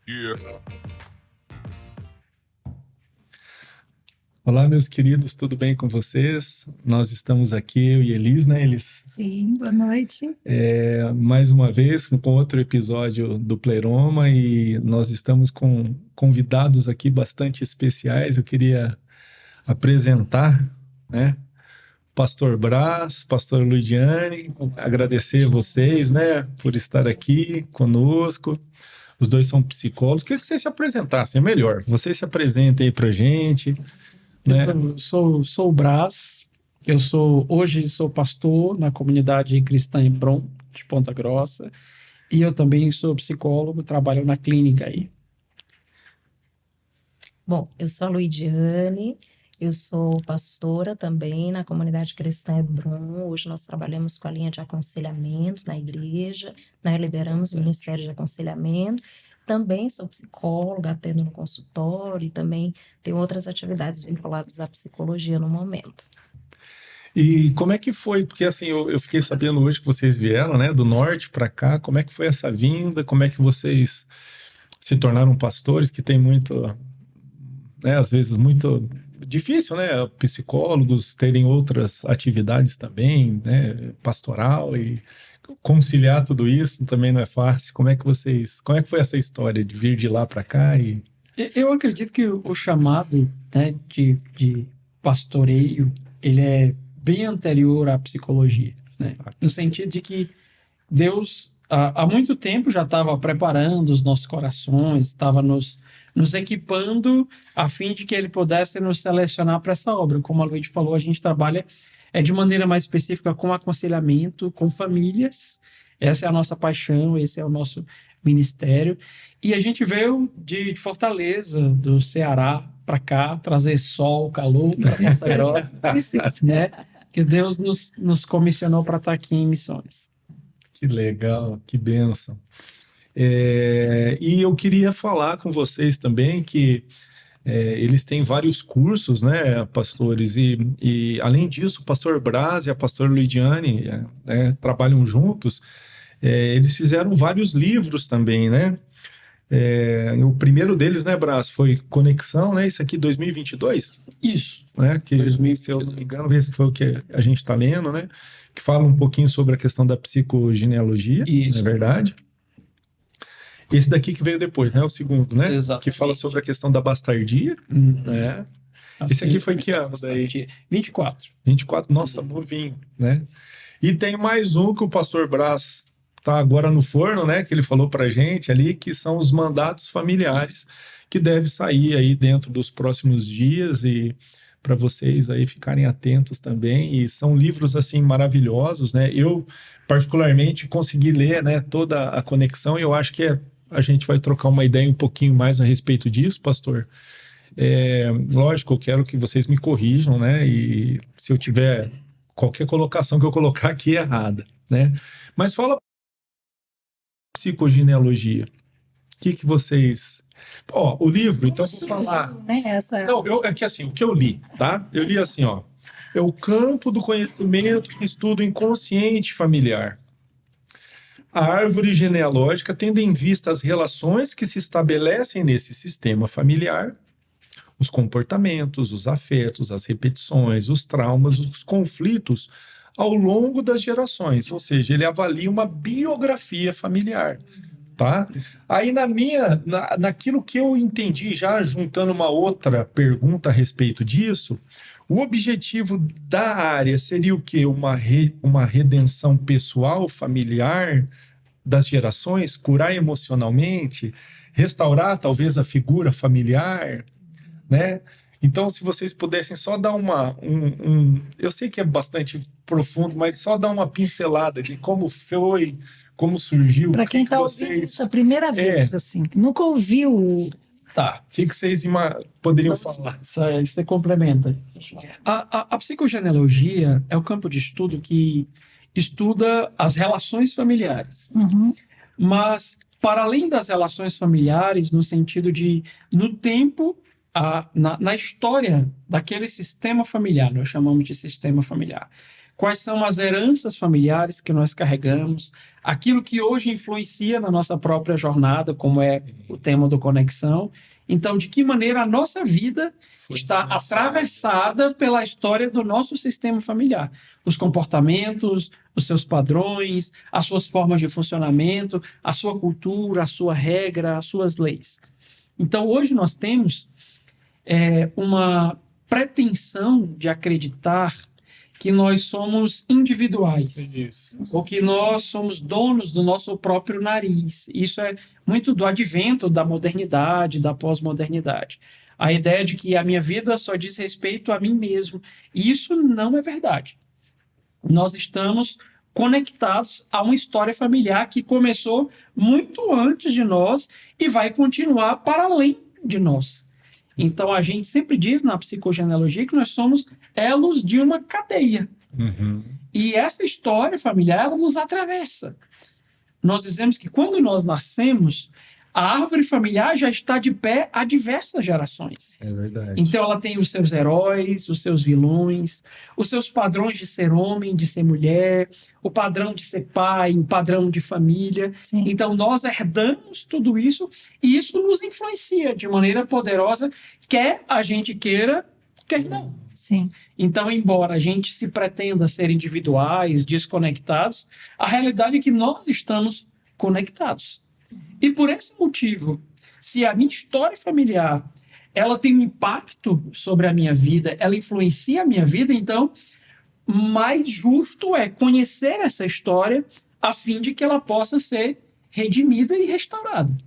Yeah. Olá, meus queridos, tudo bem com vocês? Nós estamos aqui, eu e Elis, né, Elis? Sim, boa noite. Mais uma vez com outro episódio do Pleroma e nós estamos com convidados aqui bastante especiais. Eu queria apresentar, né, Pastor Brás, Pastor Luigiane, agradecer vocês, né, por estar aqui conosco. Os dois são psicólogos. Queria que vocês se apresentassem, é melhor. Vocês se apresentem aí pra gente. Né? Eu sou o Brás, hoje sou pastor na comunidade cristã Hebron, de Ponta Grossa, e eu também sou psicólogo, trabalho na clínica aí. Bom, eu sou a Luigiane, eu sou pastora também na comunidade cristã Hebron. Hoje nós trabalhamos com a linha de aconselhamento na igreja, né? Lideramos o Ministério de Aconselhamento. Também sou psicóloga, atendo no consultório e também tenho outras atividades vinculadas à psicologia no momento. E como é que foi? Porque assim, eu fiquei sabendo hoje que vocês vieram, né, do norte para cá. Como é que foi essa vinda? Como é que vocês se tornaram pastores? Que tem muito, né, às vezes muito difícil, né, psicólogos terem outras atividades também, né, pastoral e conciliar tudo isso também não é fácil. Como é que foi essa história de vir de lá para cá? Eu acredito que o chamado, né, de pastoreio, ele é bem anterior à psicologia, né? No sentido de que Deus, há muito tempo, já estava preparando os nossos corações, estava nos equipando a fim de que Ele pudesse nos selecionar para essa obra. Como a Luiz falou, a gente trabalha de maneira mais específica com aconselhamento, com famílias. Essa é a nossa paixão, esse é o nosso ministério. E a gente veio de Fortaleza, do Ceará, para cá, trazer sol, calor para Ponta Grossa, né? Que Deus nos comissionou para estar aqui em missões. Que legal, que bênção. E eu queria falar com vocês também que eles têm vários cursos, né, pastores, e além disso, o pastor Brás e a pastora Luigiane trabalham juntos. Eles fizeram vários livros também, né? O primeiro deles, né, Brás, foi Conexão, né? Isso aqui, 2022? Isso. Né? Que, se eu não me engano, esse foi o que a gente está lendo, né? Que fala um pouquinho sobre a questão da psicogenealogia, Isso. não é verdade? Esse daqui que veio depois, né? O segundo, né? Exatamente. Que fala sobre a questão da bastardia, né? Assim, esse aqui foi que ano daí? 24. 24, nossa, novinho, né? E tem mais um que o pastor Brás tá agora no forno, né? Que ele falou pra gente ali, que são os mandatos familiares, que deve sair aí dentro dos próximos dias e para vocês aí ficarem atentos também. E são livros assim maravilhosos, né? Eu particularmente consegui ler, né, toda a conexão e eu acho que a gente vai trocar uma ideia um pouquinho mais a respeito disso, pastor. Lógico, eu quero que vocês me corrijam, né? E se eu tiver qualquer colocação que eu colocar aqui errada, né? Mas fala psicogenealogia. O que vocês... o livro, então vou falar... Né, Não, é que assim, o que eu li, tá? Eu li assim, é o campo do conhecimento que estuda o inconsciente familiar. A árvore genealógica tendo em vista as relações que se estabelecem nesse sistema familiar, os comportamentos, os afetos, as repetições, os traumas, os conflitos ao longo das gerações. Ou seja, ele avalia uma biografia familiar. Tá? Aí naquilo que eu entendi, já juntando uma outra pergunta a respeito disso, o objetivo da área seria o quê? Uma redenção pessoal, familiar das gerações, curar emocionalmente, restaurar talvez a figura familiar, né? Então, se vocês pudessem só dar eu sei que é bastante profundo, mas só dar uma pincelada de como foi, como surgiu. Para quem está ouvindo isso a primeira vez, assim, que nunca ouviu. Tá, o que vocês poderiam falar? Você complementa. A psicogenealogia é o campo de estudo que estuda as relações familiares. Uhum. Mas, para além das relações familiares, no sentido de, no tempo, na história daquele sistema familiar, nós chamamos de sistema familiar. quais são as heranças familiares que nós carregamos, aquilo que hoje influencia na nossa própria jornada, como é o tema do Conexão. Então, de que maneira a nossa vida está atravessada pela história do nosso sistema familiar. Os comportamentos, os seus padrões, as suas formas de funcionamento, a sua cultura, a sua regra, as suas leis. Então, hoje nós temos uma pretensão de acreditar que nós somos individuais, ou que nós somos donos do nosso próprio nariz. Isso é muito do advento da modernidade, da pós-modernidade. A ideia de que a minha vida só diz respeito a mim mesmo. E isso não é verdade. Nós estamos conectados a uma história familiar que começou muito antes de nós e vai continuar para além de nós. Então, a gente sempre diz na psicogenealogia que nós somos elos de uma cadeia. E essa história familiar, ela nos atravessa. Nós dizemos que quando nós nascemos, a árvore familiar já está de pé há diversas gerações. É verdade. Então, ela tem os seus heróis, os seus vilões, os seus padrões de ser homem, de ser mulher, o padrão de ser pai, o padrão de família. Sim. Então, nós herdamos tudo isso e isso nos influencia de maneira poderosa, quer a gente queira, quer não. Sim. Então, embora a gente se pretenda ser individuais, desconectados, a realidade é que nós estamos conectados. E por esse motivo, se a minha história familiar ela tem um impacto sobre a minha vida, ela influencia a minha vida, então mais justo é conhecer essa história a fim de que ela possa ser redimida e restaurada.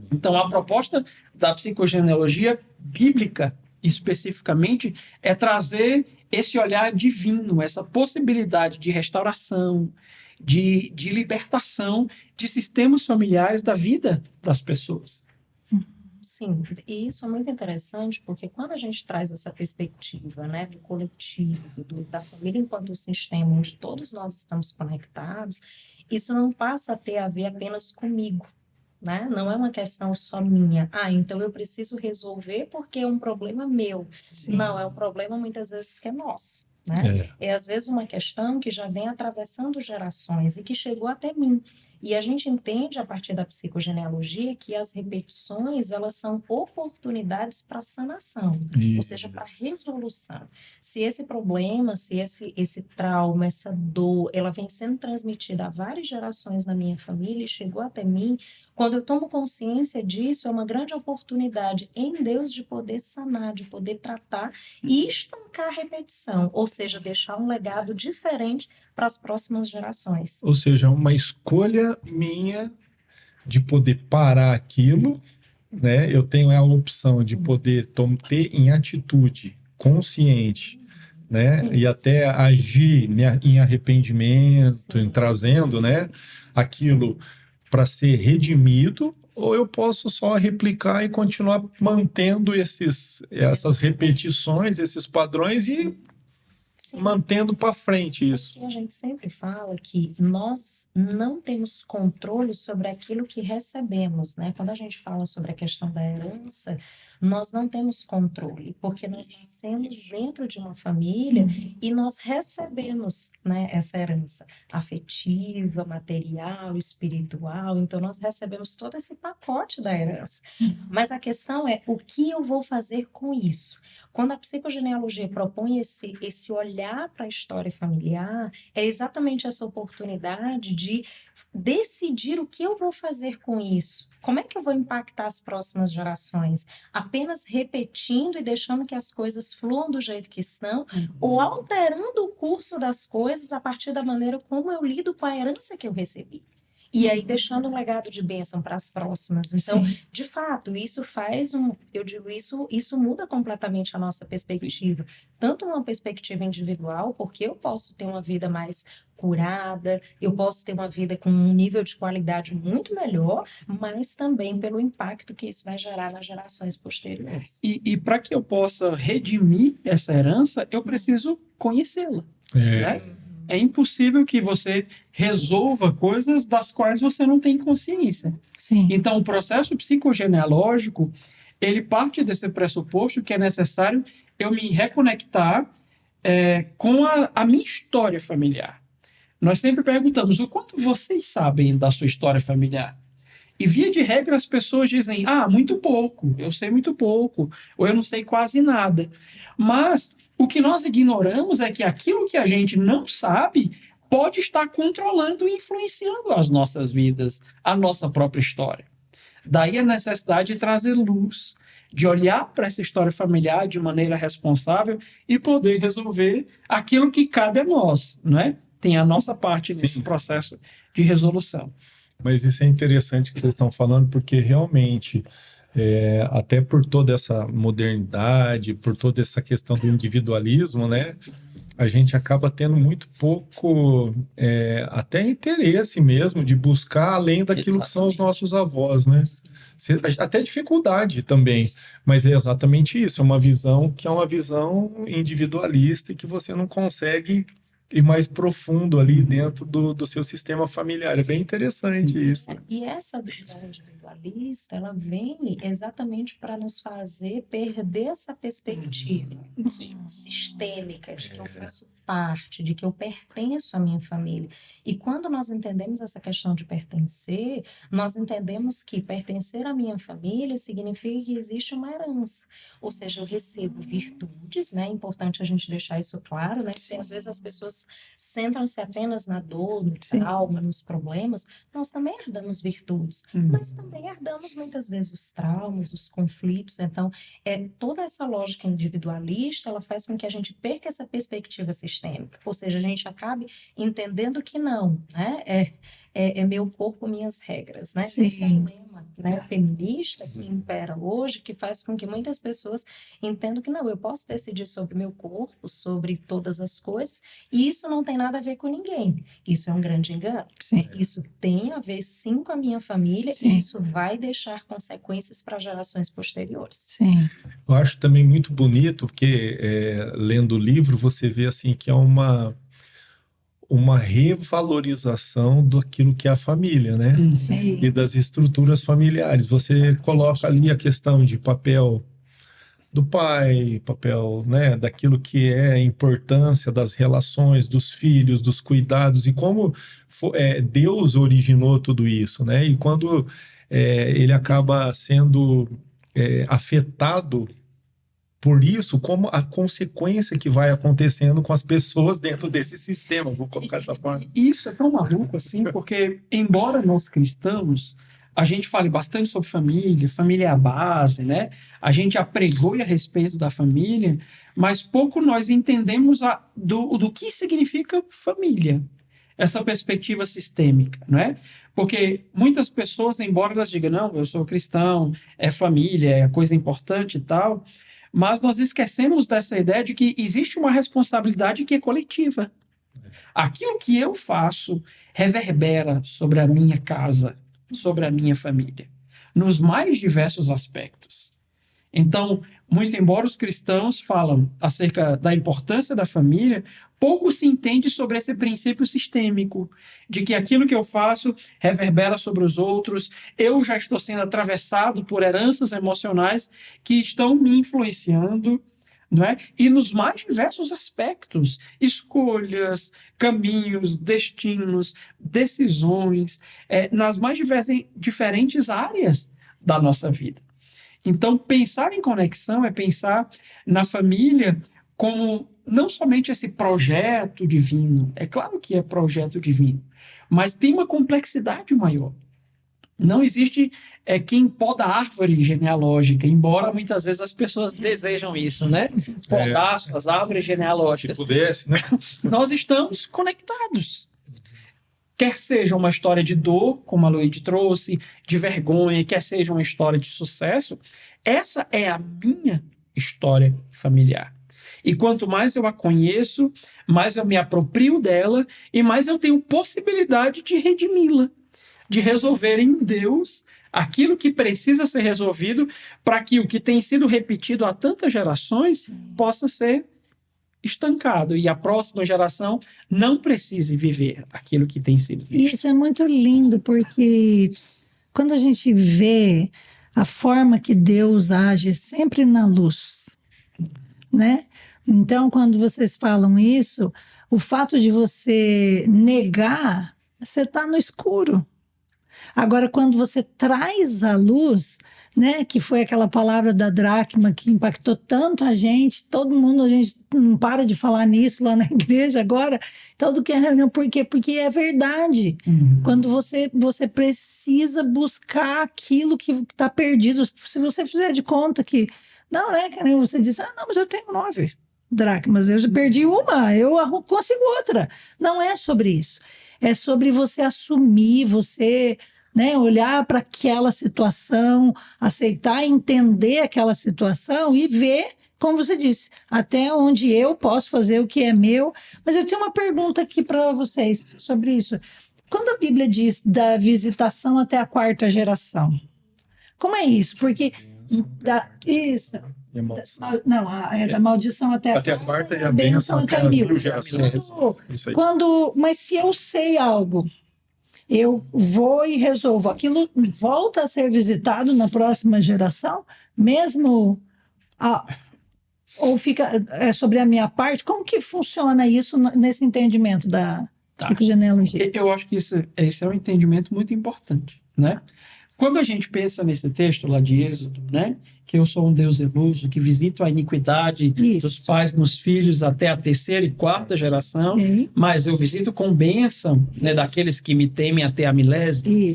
Então, a proposta da psicogenealogia bíblica, especificamente, é trazer esse olhar divino, essa possibilidade de restauração, de libertação de sistemas familiares da vida das pessoas. Sim, e isso é muito interessante, porque quando a gente traz essa perspectiva, né, do coletivo, da família enquanto sistema, onde todos nós estamos conectados, isso não passa a ter a ver apenas comigo, né? Não é uma questão só minha. Então eu preciso resolver porque é um problema meu. Sim. Não, é um problema muitas vezes que é nosso. Né? É às vezes uma questão que já vem atravessando gerações e que chegou até mim. E a gente entende a partir da psicogenealogia que as repetições, elas são oportunidades para sanação, ou seja, para resolução. Se esse problema, se esse trauma, essa dor, ela vem sendo transmitida a várias gerações na minha família e chegou até mim, quando eu tomo consciência disso, é uma grande oportunidade em Deus de poder sanar, de poder tratar e estancar a repetição, ou seja, deixar um legado diferente para as próximas gerações. Ou seja, uma escolha minha de poder parar aquilo, né? Eu tenho a opção de poder ter em atitude consciente, né? Sim. E até agir em arrependimento, em trazendo, né, aquilo para ser redimido, ou eu posso só replicar e continuar mantendo essas repetições, esses padrões e mantendo para frente isso. A gente sempre fala que nós não temos controle sobre aquilo que recebemos, né? Quando a gente fala sobre a questão da herança, nós não temos controle, porque nós nascemos dentro de uma família e nós recebemos, né, essa herança afetiva, material, espiritual, então nós recebemos todo esse pacote da herança. Mas a questão é, o que eu vou fazer com isso? Quando a psicogenealogia propõe esse olhar para a história familiar, é exatamente essa oportunidade de decidir o que eu vou fazer com isso. Como é que eu vou impactar as próximas gerações? Apenas repetindo e deixando que as coisas fluam do jeito que estão, ou alterando o curso das coisas a partir da maneira como eu lido com a herança que eu recebi? E aí deixando um legado de bênção para as próximas. Então, de fato, isso isso muda completamente a nossa perspectiva. Tanto uma perspectiva individual, porque eu posso ter uma vida mais curada, eu posso ter uma vida com um nível de qualidade muito melhor, mas também pelo impacto que isso vai gerar nas gerações posteriores. E para que eu possa redimir essa herança, eu preciso conhecê-la. Né? É impossível que você resolva coisas das quais você não tem consciência. Sim. Então, o processo psicogenealógico, ele parte desse pressuposto que é necessário eu me reconectar com a minha história familiar. Nós sempre perguntamos o quanto vocês sabem da sua história familiar. E, via de regra, as pessoas dizem, muito pouco, eu sei muito pouco, ou eu não sei quase nada. Mas o que nós ignoramos é que aquilo que a gente não sabe pode estar controlando e influenciando as nossas vidas, a nossa própria história. Daí a necessidade de trazer luz, de olhar para essa história familiar de maneira responsável e poder resolver aquilo que cabe a nós, não é? Tem a nossa parte nesse processo de resolução. Mas isso é interessante que vocês estão falando, porque realmente, até por toda essa modernidade, por toda essa questão do individualismo, né, a gente acaba tendo muito pouco, até interesse mesmo de buscar além daquilo que são os nossos avós, né? Até dificuldade também, mas é exatamente isso, é uma visão que é uma visão individualista e que você não consegue ir mais profundo ali dentro do seu sistema familiar. É bem interessante isso. E essa visão individualista, ela vem exatamente para nos fazer perder essa perspectiva sistêmica de que eu faço parte, de que eu pertenço à minha família. E quando nós entendemos essa questão de pertencer, nós entendemos que pertencer à minha família significa que existe uma herança. Ou seja, eu recebo virtudes, né? É importante a gente deixar isso claro, né? Porque às vezes as pessoas centram-se apenas na dor, no trauma, nos problemas. Nós também herdamos virtudes, mas também herdamos muitas vezes os traumas, os conflitos. Então, toda essa lógica individualista, ela faz com que a gente perca essa perspectiva sistêmica. Ou seja, a gente acabe entendendo que não, né? É meu corpo, minhas regras, né? Esse é um lema, né, feminista que impera hoje, que faz com que muitas pessoas entendam que não, eu posso decidir sobre meu corpo, sobre todas as coisas, e isso não tem nada a ver com ninguém. Isso é um grande engano. Sim. Isso tem a ver, sim, com a minha família, e isso vai deixar consequências para gerações posteriores. Sim. Eu acho também muito bonito, porque lendo o livro, você vê assim que é uma revalorização daquilo que é a família, né? Sim. E das estruturas familiares. Você coloca ali a questão de papel do pai, papel, né, daquilo que é a importância das relações, dos filhos, dos cuidados, e como Deus originou tudo isso, né? E quando ele acaba sendo afetado por isso, como a consequência que vai acontecendo com as pessoas dentro desse sistema, vou colocar dessa forma. Isso é tão maluco assim, porque embora nós cristãos, a gente fale bastante sobre família, família é a base, né? A gente apregoa a respeito da família, mas pouco nós entendemos do que significa família, essa perspectiva sistêmica, não é? Porque muitas pessoas, embora elas digam, não, eu sou cristão, é família, é coisa importante e tal, mas nós esquecemos dessa ideia de que existe uma responsabilidade que é coletiva. Aquilo que eu faço reverbera sobre a minha casa, sobre a minha família, nos mais diversos aspectos. Então, muito embora os cristãos falam acerca da importância da família, pouco se entende sobre esse princípio sistêmico, de que aquilo que eu faço reverbera sobre os outros, eu já estou sendo atravessado por heranças emocionais que estão me influenciando, não é? E nos mais diversos aspectos, escolhas, caminhos, destinos, decisões, nas mais diferentes áreas da nossa vida. Então, pensar em conexão é pensar na família como não somente esse projeto divino, é claro que é projeto divino, mas tem uma complexidade maior. Não existe quem poda a árvore genealógica, embora muitas vezes as pessoas desejam isso, né? Podar suas árvores genealógicas. Se pudesse, né? Nós estamos conectados. Quer seja uma história de dor, como a Luíde trouxe, de vergonha, quer seja uma história de sucesso, essa é a minha história familiar. E quanto mais eu a conheço, mais eu me aproprio dela e mais eu tenho possibilidade de redimi-la, de resolver em Deus aquilo que precisa ser resolvido para que o que tem sido repetido há tantas gerações possa ser estancado e a próxima geração não precise viver aquilo que tem sido visto. Isso é muito lindo, porque quando a gente vê a forma que Deus age sempre na luz, né? Então, quando vocês falam isso, o fato de você negar, você está no escuro. Agora, quando você traz a luz, né, que foi aquela palavra da dracma que impactou tanto a gente, todo mundo, a gente não para de falar nisso lá na igreja agora, todo que é reunião, por quê? Porque é verdade. Quando você precisa buscar aquilo que está perdido, se você fizer de conta que, não, né, que nem você disse, não, mas eu tenho 9 dracmas, eu já perdi uma, eu consigo outra. Não é sobre isso. É sobre você assumir, você, né, olhar para aquela situação, aceitar, entender aquela situação e ver, como você disse, até onde eu posso fazer o que é meu. Mas eu tenho uma pergunta aqui para vocês sobre isso. Quando a Bíblia diz da visitação até a 4ª geração, como é isso? Porque isso. Não, é da maldição até a quarta e a bênção até a 1000 gerações. Isso aí. Mas se eu sei algo, eu vou e resolvo, aquilo volta a ser visitado na próxima geração, mesmo ou fica sobre a minha parte? Como que funciona isso nesse entendimento da psicogenealogia? Eu acho que esse é um entendimento muito importante, né? Quando a gente pensa nesse texto lá de Êxodo, né, que eu sou um Deus zeloso, que visito a iniquidade dos pais nos filhos até a 3ª e 4ª geração, mas eu visito com bênção, né, daqueles que me temem até a milésima.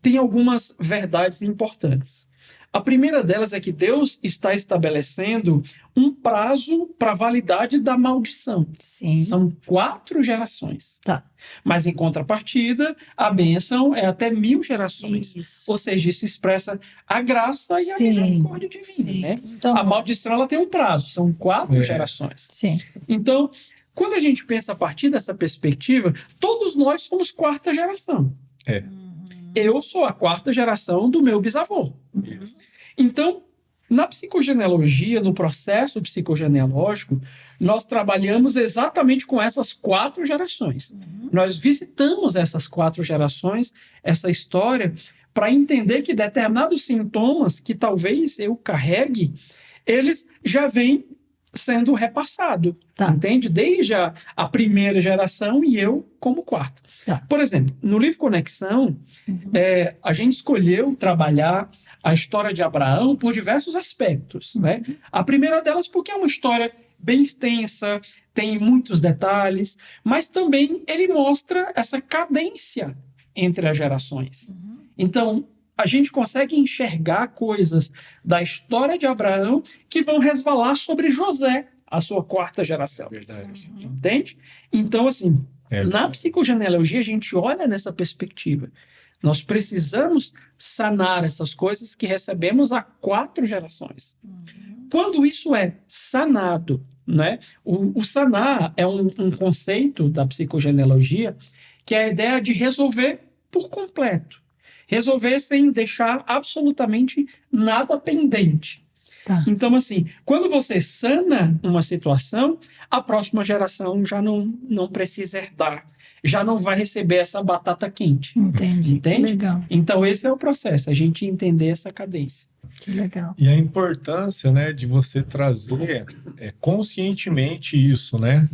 Tem algumas verdades importantes. A primeira delas é que Deus está estabelecendo um prazo para a validade da maldição. Sim. São 4 gerações. Tá. Mas, em contrapartida, a bênção é até 1000 gerações. Isso. Ou seja, isso expressa a graça e a misericórdia divina. Né? Então, a maldição ela tem um prazo, são 4 gerações. Sim. Então, quando a gente pensa a partir dessa perspectiva, todos nós somos 4ª geração. Eu sou a 4ª geração do meu bisavô. Então, na psicogenealogia, no processo psicogenealógico, nós trabalhamos exatamente com essas 4 gerações. Nós visitamos essas 4 gerações, essa história, para entender que determinados sintomas que talvez eu carregue, eles já vêm sendo repassados, entende? Desde a 1ª geração e eu como 4ª. Por exemplo, no livro Conexão, a gente escolheu trabalhar a história de Abraão por diversos aspectos, né? A primeira delas porque é uma história bem extensa, tem muitos detalhes, mas também ele mostra essa cadência entre as gerações. Então, a gente consegue enxergar coisas da história de Abraão que vão resvalar sobre José, a sua 4ª geração. Verdade. Entende? Então, assim, na psicogenealogia, a gente olha nessa perspectiva. Nós precisamos sanar essas coisas que recebemos há 4 gerações. Quando isso é sanado, né? O sanar é um conceito da psicogenealogia que é a ideia de resolver por completo. Resolver sem deixar absolutamente nada pendente. Então, assim, quando você sana uma situação, a próxima geração já não precisa herdar, já não vai receber essa batata quente. Entende? Que legal. Então, esse é o processo, a gente entender essa cadência. Que legal. E a importância, né, de você trazer conscientemente isso, né?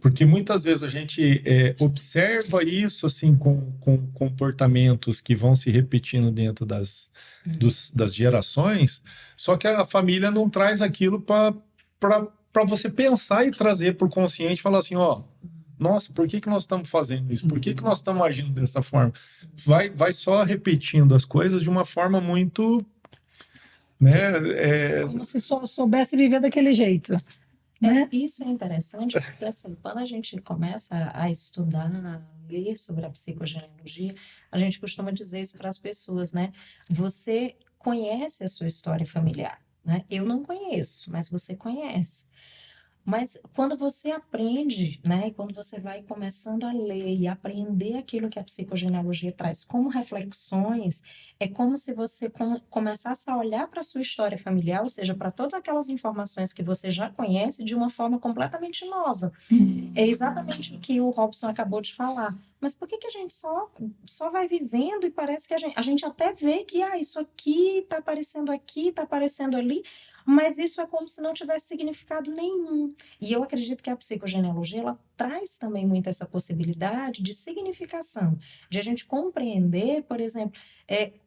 Porque muitas vezes a gente observa isso assim com comportamentos que vão se repetindo dentro das gerações, só que a família não traz aquilo para você pensar e trazer para o consciente e falar assim, ó, nossa, por que nós estamos fazendo isso? Por que nós estamos agindo dessa forma? Vai só repetindo as coisas de uma forma muito... né? Como se só soubesse viver daquele jeito. Né? Isso é interessante, porque assim, quando a gente começa a estudar, a ler sobre a psicogenealogia, a gente costuma dizer isso para as pessoas, né? Você conhece a sua história familiar, né? Eu não conheço, mas você conhece. Mas quando você aprende, né, e quando você vai começando a ler e aprender aquilo que a psicogenealogia traz como reflexões, é como se você começasse a olhar para a sua história familiar, ou seja, para todas aquelas informações que você já conhece de uma forma completamente nova. É exatamente o que o Robson acabou de falar. Mas por que a gente só vai vivendo e parece que a gente até vê que isso aqui está aparecendo aqui, está aparecendo ali, mas isso é como se não tivesse significado nenhum. E eu acredito que a psicogenealogia, ela traz também muito essa possibilidade de significação, de a gente compreender, por exemplo,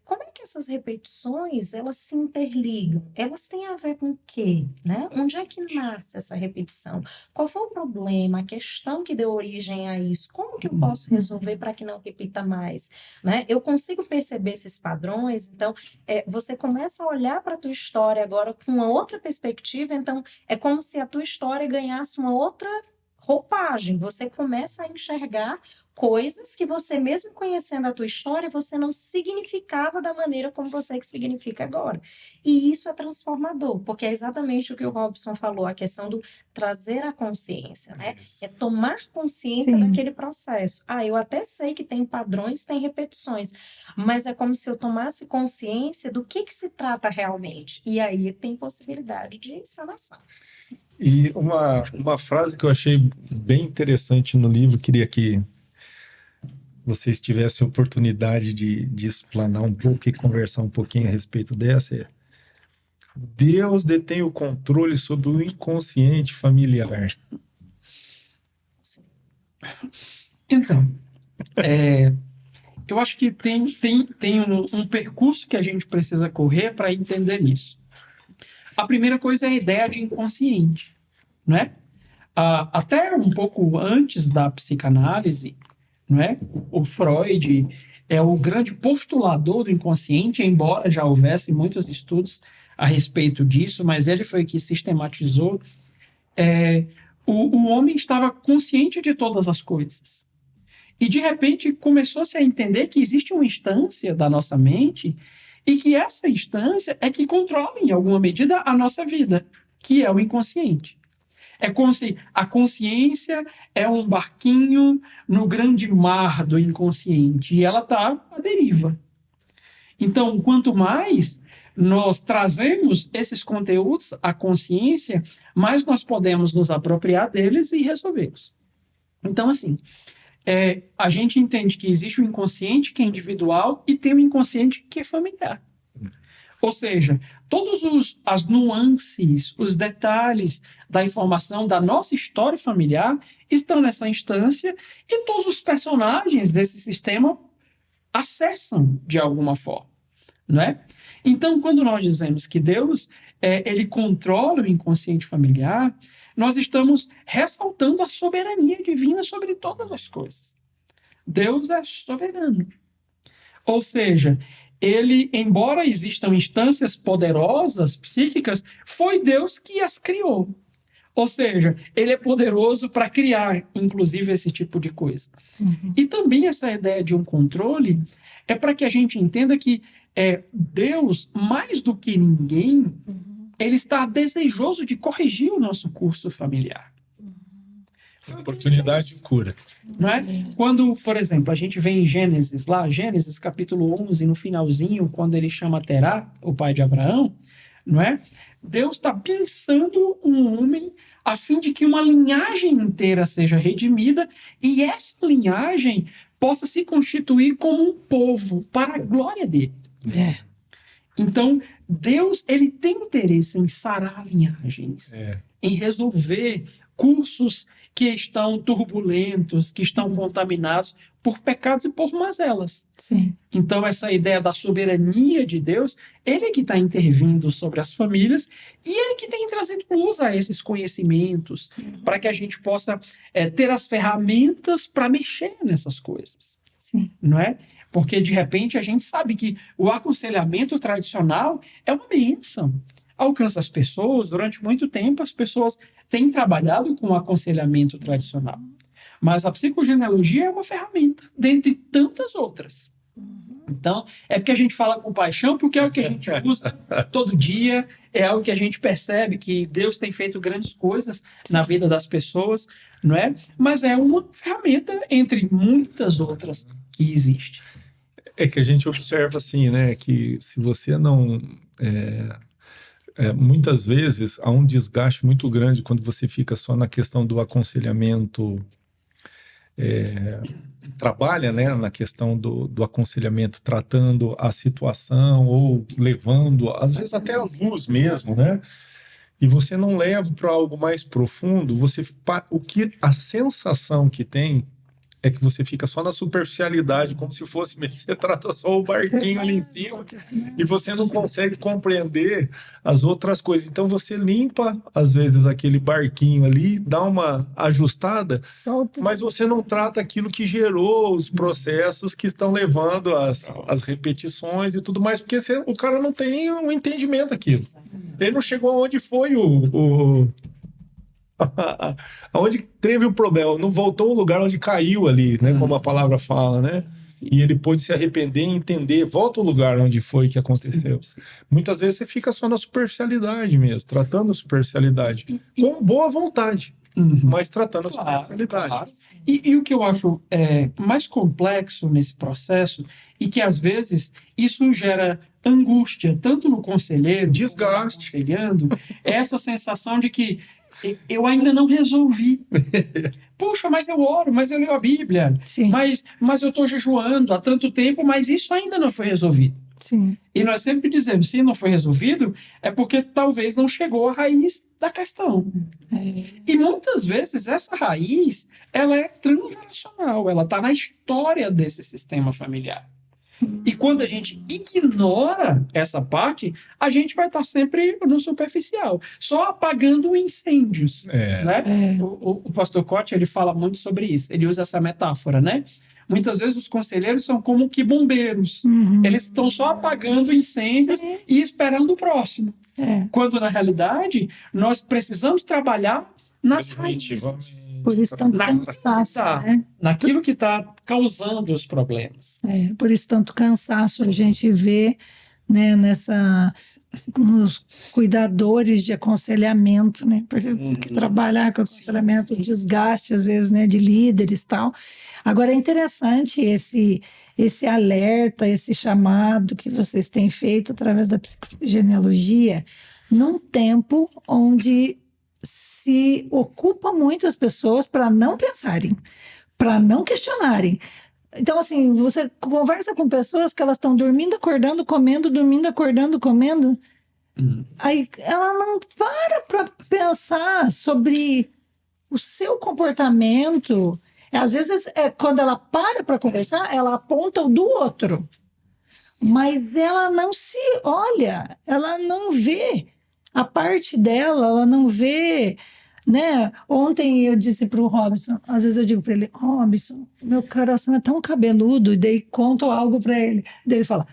como é que essas repetições, elas se interligam? Elas têm a ver com o quê, né? Onde é que nasce essa repetição? Qual foi o problema, a questão que deu origem a isso? Como que eu posso resolver para que não repita mais, né? Eu consigo perceber esses padrões, então você começa a olhar para a tua história agora com uma outra perspectiva, então é como se a tua história ganhasse uma outra roupagem, você começa a enxergar coisas que você, mesmo conhecendo a tua história, você não significava da maneira como você que significa agora. E isso é transformador, porque é exatamente o que o Robson falou, a questão do trazer a consciência, né? É tomar consciência Sim. daquele processo. Eu até sei que tem padrões, tem repetições, mas é como se eu tomasse consciência do que se trata realmente. E aí tem possibilidade de sanação. E uma frase que eu achei bem interessante no livro, queria que vocês tivessem oportunidade de explanar um pouco e conversar um pouquinho a respeito dessa, é: Deus detém o controle sobre o inconsciente familiar. Então, eu acho que tem um percurso que a gente precisa correr para entender isso. A primeira coisa é a ideia de inconsciente, não é? Até um pouco antes da psicanálise, não é? O Freud é o grande postulador do inconsciente, embora já houvesse muitos estudos a respeito disso, mas ele foi que sistematizou. O homem estava consciente de todas as coisas. E, de repente, começou-se a entender que existe uma instância da nossa mente e que essa instância é que controla, em alguma medida, a nossa vida, que é o inconsciente. É como se a consciência é um barquinho no grande mar do inconsciente e ela está à deriva. Então, quanto mais nós trazemos esses conteúdos à consciência, mais nós podemos nos apropriar deles e resolvê-los. Então, assim, a gente entende que existe o inconsciente que é individual e tem o inconsciente que é familiar. Ou seja, todas as nuances, os detalhes da informação da nossa história familiar estão nessa instância e todos os personagens desse sistema acessam de alguma forma, não é? Então, quando nós dizemos que Deus ele controla o inconsciente familiar, nós estamos ressaltando a soberania divina sobre todas as coisas. Deus é soberano. Ou seja, ele, embora existam instâncias poderosas, psíquicas, foi Deus que as criou. Ou seja, ele é poderoso para criar, inclusive, esse tipo de coisa. Uhum. E também essa ideia de um controle é para que a gente entenda que Deus, mais do que ninguém, ele está desejoso de corrigir o nosso curso familiar. Oportunidade de cura. Não é? Quando, por exemplo, a gente vê em Gênesis, Gênesis capítulo 11, no finalzinho, quando ele chama Terá, o pai de Abraão, não é? Deus está pensando um homem a fim de que uma linhagem inteira seja redimida e essa linhagem possa se constituir como um povo para a glória dele. Então, Deus ele tem interesse em sarar linhagens, em resolver cursos que estão turbulentos, que estão contaminados por pecados e por mazelas. Sim. Então, essa ideia da soberania de Deus, ele é que está intervindo sobre as famílias e ele que tem trazido luz a esses conhecimentos para que a gente possa ter as ferramentas para mexer nessas coisas. Sim. Não é? Porque, de repente, a gente sabe que o aconselhamento tradicional é uma bênção. Alcança as pessoas, durante muito tempo, as pessoas têm trabalhado com o aconselhamento tradicional. Mas a psicogenealogia é uma ferramenta, dentre tantas outras. Então, é porque a gente fala com paixão, porque é o que a gente usa todo dia, é algo que a gente percebe que Deus tem feito grandes coisas na vida das pessoas, não é? Mas é uma ferramenta entre muitas outras que existe. É que a gente observa assim, né, que se você não... muitas vezes há um desgaste muito grande quando você fica só na questão do aconselhamento trabalha, né, na questão do aconselhamento, tratando a situação ou levando, às vezes até a luz mesmo, né? E você não leva para algo mais profundo, a sensação que tem é que você fica só na superficialidade, como se fosse mesmo, você trata só o barquinho ali em cima e você não consegue compreender as outras coisas. Então você limpa, às vezes, aquele barquinho ali, dá uma ajustada, Solta. mas você não trata aquilo que gerou os processos que estão levando as repetições e tudo mais, porque o cara não tem um entendimento daquilo. Ele não chegou aonde foi aonde teve o problema, não voltou ao lugar onde caiu ali, né? Como a palavra fala, né? E ele pôde se arrepender e entender, volta ao lugar onde foi que aconteceu. Muitas vezes você fica só na superficialidade mesmo, tratando a superficialidade, com boa vontade, mas tratando a superficialidade. Claro. E o que eu acho mais complexo nesse processo, e que às vezes isso gera angústia, tanto no conselheiro, Desgaste, aconselhando, é essa sensação de que eu ainda não resolvi. Puxa, mas eu oro, mas eu leio a Bíblia, Sim. mas eu estou jejuando há tanto tempo, mas isso ainda não foi resolvido. Sim. E nós sempre dizemos, se não foi resolvido, é porque talvez não chegou à raiz da questão. E muitas vezes essa raiz, ela é transgeracional, ela está na história desse sistema familiar. E quando a gente ignora essa parte, a gente vai estar sempre no superficial, só apagando incêndios. Né? O pastor Cote, ele fala muito sobre isso, ele usa essa metáfora, né? Muitas vezes os conselheiros são como que bombeiros. Eles estão só apagando incêndios e esperando o próximo. Quando, na realidade, nós precisamos trabalhar nas raízes. Por isso tanto cansaço, né? Naquilo que está causando os problemas. Por isso tanto cansaço a gente vê, né, nos cuidadores de aconselhamento, né? Porque trabalhar com aconselhamento, o desgaste, às vezes, né, de líderes e tal. Agora, é interessante esse alerta, esse chamado que vocês têm feito através da psicogenealogia, num tempo onde se ocupa muito as pessoas para não pensarem, para não questionarem. Então, assim, você conversa com pessoas que elas estão dormindo, acordando, comendo, dormindo, acordando, comendo. Aí ela não para pensar sobre o seu comportamento. Às vezes, quando ela para conversar, ela aponta o do outro. Mas ela não se olha, ela não vê a parte dela, ela não vê, né? Ontem eu disse para o Robson, às vezes eu digo para ele, Robson, meu coração é tão cabeludo, e daí conto algo para ele. Daí ele fala,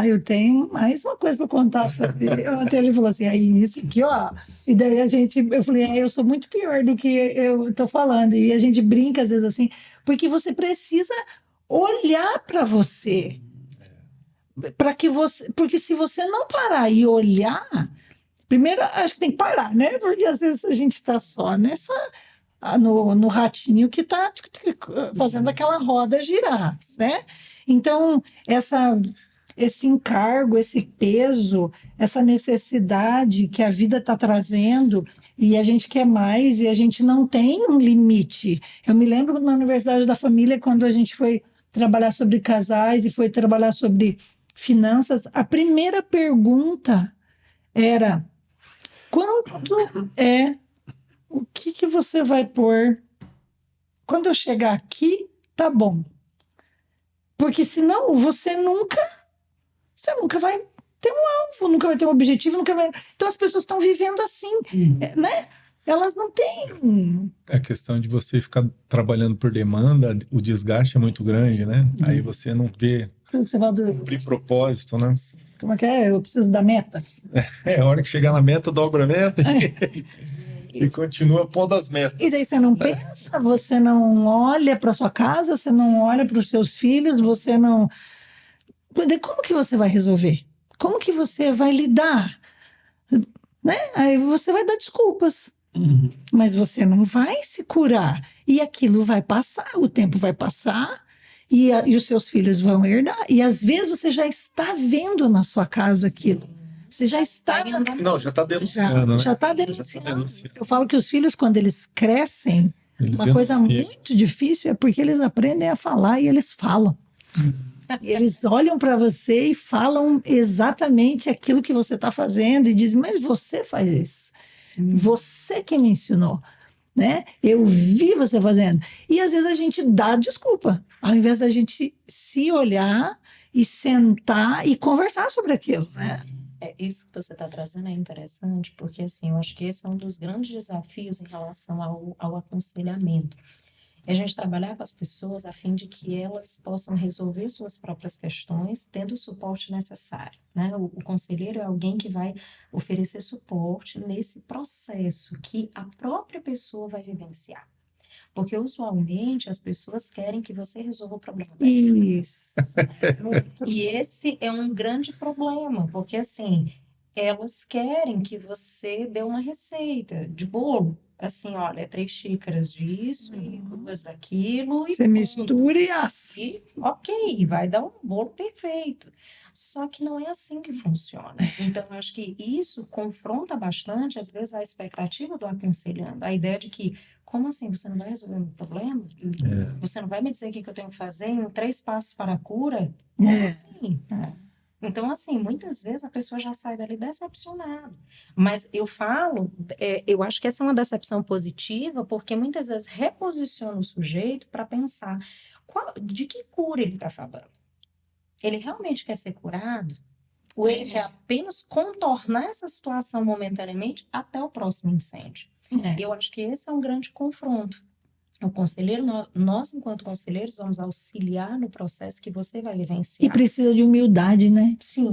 eu tenho mais uma coisa para contar sobre ele. Ontem ele falou assim, isso aqui, ó. E daí eu falei, eu sou muito pior do que eu estou falando. E a gente brinca às vezes assim, porque você precisa olhar para você. Porque se você não parar e olhar, primeiro acho que tem que parar, né? Porque às vezes a gente está só no ratinho que está fazendo aquela roda girar, né? Então, esse encargo, esse peso, essa necessidade que a vida está trazendo, e a gente quer mais, e a gente não tem um limite. Eu me lembro na Universidade da Família, quando a gente foi trabalhar sobre casais e foi trabalhar sobre finanças, a primeira pergunta era: quanto é o que você vai pôr? Quando eu chegar aqui, tá bom. Porque senão você nunca vai ter um alvo, nunca vai ter um objetivo, nunca vai... Então as pessoas estão vivendo assim, né? Elas não têm... É a questão de você ficar trabalhando por demanda, o desgaste é muito grande, né? Aí você não vê cumprir propósito, né? Como é que é? Eu preciso da meta. A hora que chegar na meta, dobra a meta e continua pondo as metas. E daí você não pensa, você não olha para sua casa, você não olha para os seus filhos, você não... Como que você vai resolver? Como que você vai lidar? Né? Aí você vai dar desculpas. Mas você não vai se curar. E aquilo vai passar, o tempo vai passar, e os seus filhos vão herdar. E às vezes você já está vendo na sua casa aquilo. Você já está... Não, já está denunciando. Já está denunciando. Eu falo que os filhos, quando eles crescem, Eles Uma coisa denunciam. muito difícil é porque eles aprendem a falar e eles falam. E eles olham para você e falam exatamente aquilo que você está fazendo e dizem, mas você faz isso. Você que me ensinou, né? Eu vi você fazendo. E às vezes a gente dá desculpa, ao invés da gente se olhar e sentar e conversar sobre aquilo, né? Isso que você está trazendo é interessante, porque assim, eu acho que esse é um dos grandes desafios em relação ao aconselhamento. É a gente trabalhar com as pessoas a fim de que elas possam resolver suas próprias questões, tendo o suporte necessário, né? O conselheiro é alguém que vai oferecer suporte nesse processo que a própria pessoa vai vivenciar. Porque usualmente as pessoas querem que você resolva o problema dela. Isso. E esse é um grande problema, porque assim, elas querem que você dê uma receita de bolo. Assim, olha, 3 xícaras disso e 2 daquilo e Você ponto. mistura e assa. E, ok, vai dar um bolo perfeito. Só que não é assim que funciona. Então, eu acho que isso confronta bastante, às vezes, a expectativa do aconselhando. A ideia de que, como assim, você não vai resolver o meu problema? Você não vai me dizer o que eu tenho que fazer em 3 passos para a cura? Como assim? Então, assim, muitas vezes a pessoa já sai dali decepcionada. Mas eu falo, eu acho que essa é uma decepção positiva, porque muitas vezes reposiciona o sujeito para pensar de que cura ele está falando. Ele realmente quer ser curado? Ou ele quer apenas contornar essa situação momentaneamente até o próximo incêndio? É. Eu acho que esse é um grande confronto. O conselheiro, nós, enquanto conselheiros, vamos auxiliar no processo que você vai E vivenciar. precisa de humildade, né? Sim,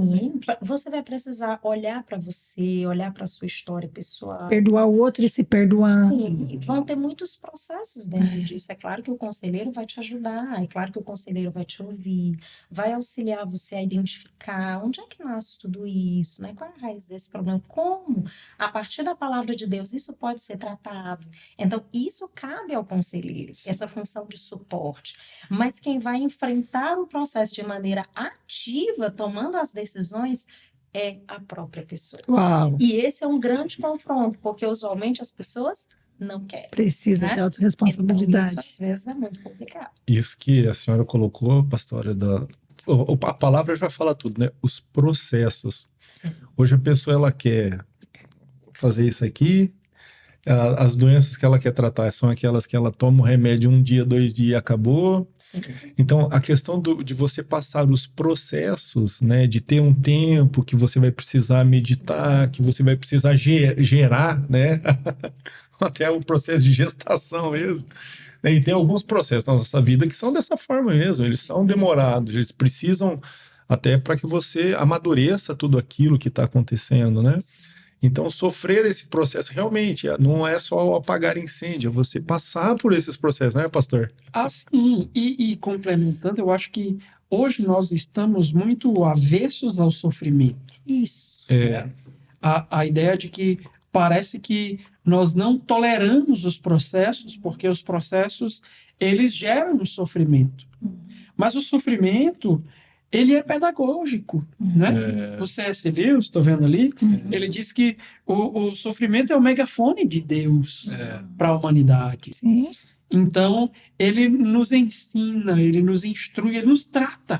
você vai precisar olhar para você, olhar para a sua história pessoal. Perdoar o outro e se perdoar. Sim, vão ter muitos processos dentro disso. É claro que o conselheiro vai te ajudar, é claro que o conselheiro vai te ouvir, vai auxiliar você a identificar onde é que nasce tudo isso, né? Qual é a raiz desse problema? Como, a partir da palavra de Deus, isso pode ser tratado. Então, isso cabe ao conselheiro, essa função de suporte. Mas quem vai enfrentar o processo de maneira ativa, tomando as decisões, é a própria pessoa. Uau! E esse é um grande confronto, porque usualmente as pessoas não querem. Precisa Né? de Então, autorresponsabilidade. isso às vezes é muito complicado. Isso que a senhora colocou, pastora, a palavra já fala tudo, né? Os processos. Hoje a pessoa ela quer fazer isso aqui, as doenças que ela quer tratar são aquelas que ela toma o remédio 1 dia, 2 dias e acabou. Sim. Então, a questão de você passar os processos, né, de ter um tempo que você vai precisar meditar, que você vai precisar gerar, né, até o processo de gestação mesmo. E tem alguns processos na nossa vida que são dessa forma mesmo, eles são demorados, eles precisam até para que você amadureça tudo aquilo que está acontecendo, né? Então, sofrer esse processo realmente não é só apagar incêndio, é você passar por esses processos, né, pastor? Ah, sim. E complementando, eu acho que hoje nós estamos muito avessos ao sofrimento. Isso. A ideia de que parece que nós não toleramos os processos, porque os processos, eles geram um sofrimento. Mas o sofrimento, ele é pedagógico, né? O C.S. Lewis, estou vendo ali, ele diz que o sofrimento é o megafone de Deus para a humanidade. Sim. Então, ele nos ensina, ele nos instrui, ele nos trata.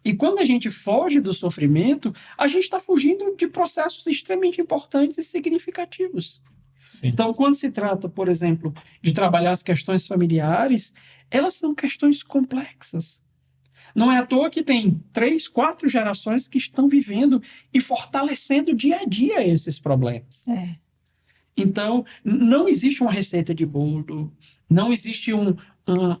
E quando a gente foge do sofrimento, a gente está fugindo de processos extremamente importantes e significativos. Sim. Então, quando se trata, por exemplo, de trabalhar as questões familiares, elas são questões complexas. Não é à toa que tem 3, 4 gerações que estão vivendo e fortalecendo dia a dia esses problemas. Então, não existe uma receita de bolo, não existe um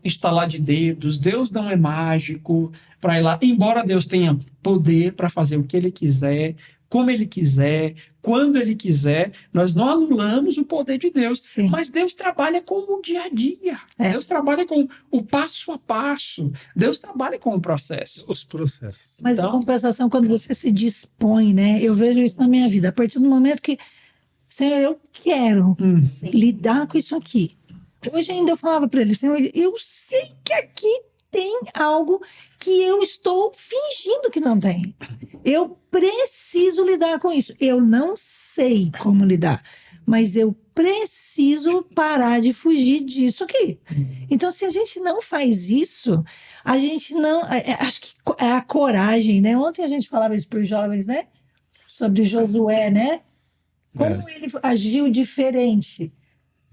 estalar de dedos, Deus não é mágico para ir lá, embora Deus tenha poder para fazer o que Ele quiser, como Ele quiser, quando Ele quiser, nós não anulamos o poder de Deus, Sim. mas Deus trabalha com o dia a dia, Deus trabalha com o passo a passo, Deus trabalha com o processo. Os processos. Mas Então- em compensação, quando você se dispõe, né? Eu vejo isso na minha vida. A partir do momento que, Senhor, eu quero lidar com isso aqui. Hoje ainda eu falava para ele, Senhor, eu sei que aqui tem algo que eu estou fingindo que não tem. Eu preciso lidar com isso. Eu não sei como lidar, mas eu preciso parar de fugir disso aqui. Então, se a gente não faz isso, a gente não. Acho que é a coragem, né? Ontem a gente falava isso para os jovens, né? Sobre Josué, né? Como ele agiu diferente,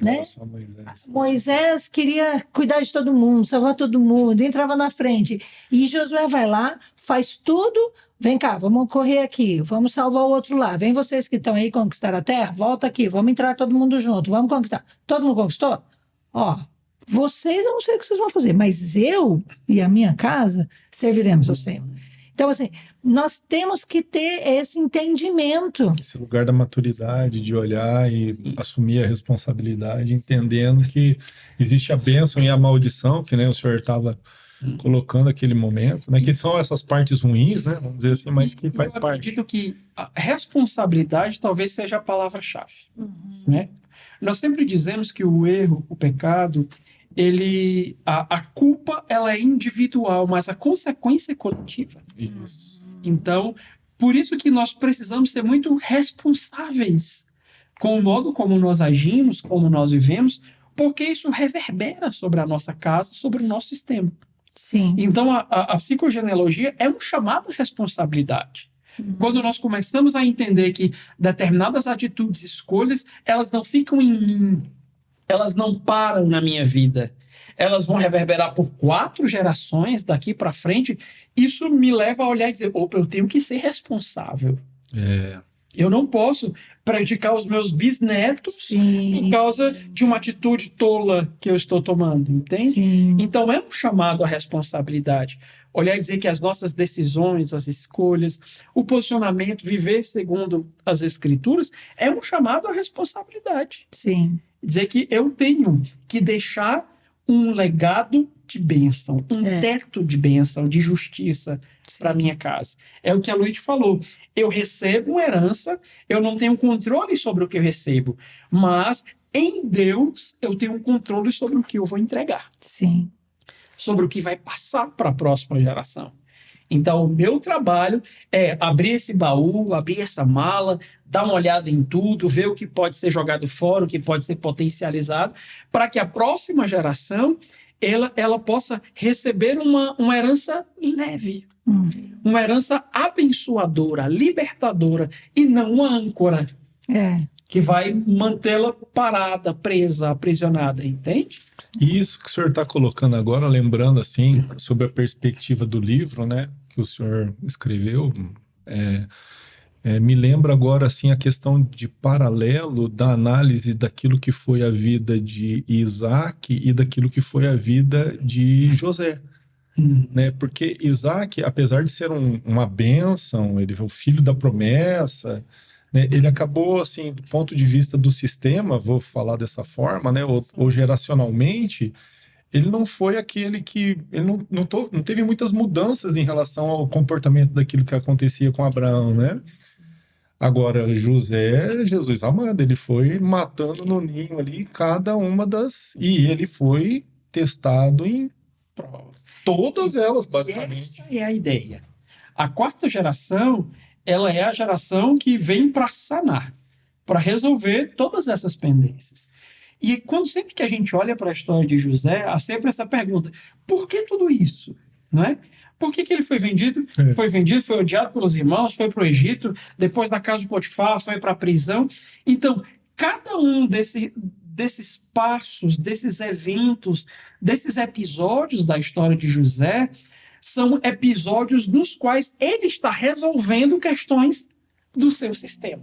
né? Nossa, Moisés. Moisés queria cuidar de todo mundo, salvar todo mundo, entrava na frente. E Josué vai lá, faz tudo. Vem cá, vamos correr aqui, vamos salvar o outro lá. Vem vocês que estão aí conquistar a terra, volta aqui, vamos entrar todo mundo junto, vamos conquistar. Todo mundo conquistou? Ó, vocês, eu não sei o que vocês vão fazer, mas eu e a minha casa serviremos ao Senhor. Então, assim, nós temos que ter esse entendimento. Esse lugar da maturidade, de olhar e assumir a responsabilidade, entendendo que existe a bênção e a maldição, que, né, o senhor estava colocando aquele momento, né, que são essas partes ruins, né, vamos dizer assim, mas que faz Eu parte. acredito que a responsabilidade talvez seja a palavra-chave, né? Nós sempre dizemos que o erro, o pecado, a culpa ela é individual, mas a consequência é coletiva. Isso. Então, por isso que nós precisamos ser muito responsáveis com o modo como nós agimos, como nós vivemos, porque isso reverbera sobre a nossa casa, sobre o nosso sistema. Sim. Então, a psicogenealogia é um chamado à responsabilidade. Quando nós começamos a entender que determinadas atitudes, escolhas, elas não ficam em mim, elas não param na minha vida, elas vão reverberar por 4 gerações daqui para frente, isso me leva a olhar e dizer, opa, eu tenho que ser responsável. Eu não posso prejudicar os meus bisnetos Sim. por causa de uma atitude tola que eu estou tomando, entende? Sim. Então é um chamado à responsabilidade. Olhar e dizer que as nossas decisões, as escolhas, o posicionamento, viver segundo as escrituras, é um chamado à responsabilidade. Sim. Dizer que eu tenho que deixar um legado de bênção, um teto de bênção, de justiça para minha casa. É o que a Luíde falou. Eu recebo uma herança, eu não tenho controle sobre o que eu recebo, mas em Deus eu tenho um controle sobre o que eu vou entregar, Sim. sobre o que vai passar para a próxima geração. Então, o meu trabalho é abrir esse baú, abrir essa mala, dar uma olhada em tudo, ver o que pode ser jogado fora, o que pode ser potencializado, para que a próxima geração ela possa receber uma herança leve, uma herança abençoadora, libertadora, e não uma âncora que vai mantê-la parada, presa, aprisionada, entende? E isso que o senhor está colocando agora, lembrando assim, sobre a perspectiva do livro, né, que o senhor escreveu, me lembra agora assim a questão de paralelo da análise daquilo que foi a vida de Isaac e daquilo que foi a vida de José. Né? Porque Isaac, apesar de ser uma bênção, ele é o filho da promessa, né? Ele acabou, assim, do ponto de vista do sistema, vou falar dessa forma, né? Ou geracionalmente, ele não foi aquele que... Ele não teve muitas mudanças em relação ao comportamento daquilo que acontecia com Abraão, né? Agora, José, Jesus amado, ele foi matando no ninho ali cada uma das... E ele foi testado em todas elas, basicamente. Essa é a ideia. A 4ª geração, ela é a geração que vem para sanar, para resolver todas essas pendências. E sempre que a gente olha para a história de José, há sempre essa pergunta, por que tudo isso? Não é? Por que ele foi vendido? Foi vendido, foi odiado pelos irmãos, foi para o Egito, depois da casa de Potifar, foi para a prisão. Então, cada um desses passos, desses eventos, desses episódios da história de José, são episódios nos quais ele está resolvendo questões do seu sistema.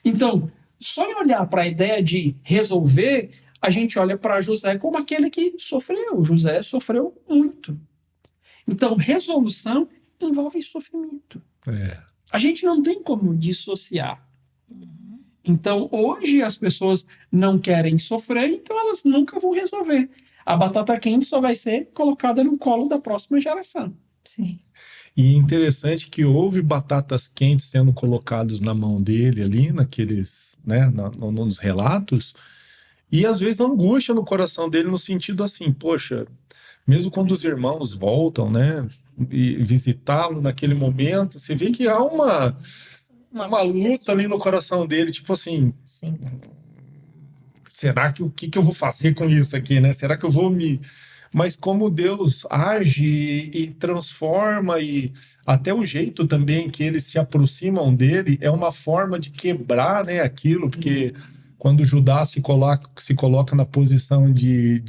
Então, só em olhar para a ideia de resolver, a gente olha para José como aquele que sofreu. José sofreu muito. Então, resolução envolve sofrimento. A gente não tem como dissociar. Então, hoje as pessoas não querem sofrer, então elas nunca vão resolver. A batata quente só vai ser colocada no colo da próxima geração. Sim. E interessante que houve batatas quentes sendo colocadas na mão dele ali, naqueles, né, nos relatos, e às vezes angústia no coração dele no sentido assim, poxa, mesmo quando os irmãos voltam, né, e visitá-lo naquele momento, você vê que há uma luta ali no coração dele, tipo assim, Sim. será que o que eu vou fazer com isso aqui, né? Será que eu vou me... Mas como Deus age e transforma, e até o jeito também que eles se aproximam dele é uma forma de quebrar, né, aquilo, porque quando Judá se coloca na posição de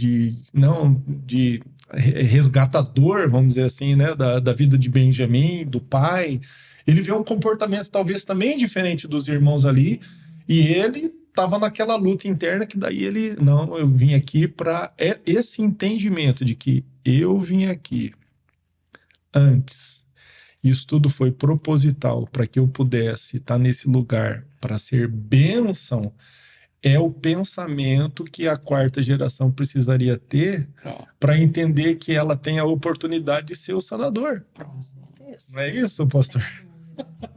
resgatador, vamos dizer assim, né, da vida de Benjamim, do pai, ele vê um comportamento talvez também diferente dos irmãos ali, e ele estava naquela luta interna que daí ele, não, eu vim aqui para esse entendimento de que eu vim aqui antes. Isso tudo foi proposital para que eu pudesse estar nesse lugar para ser bênção. É o pensamento que a quarta geração precisaria ter para entender que ela tem a oportunidade de ser o sanador. Com certeza. Não é isso, pastor?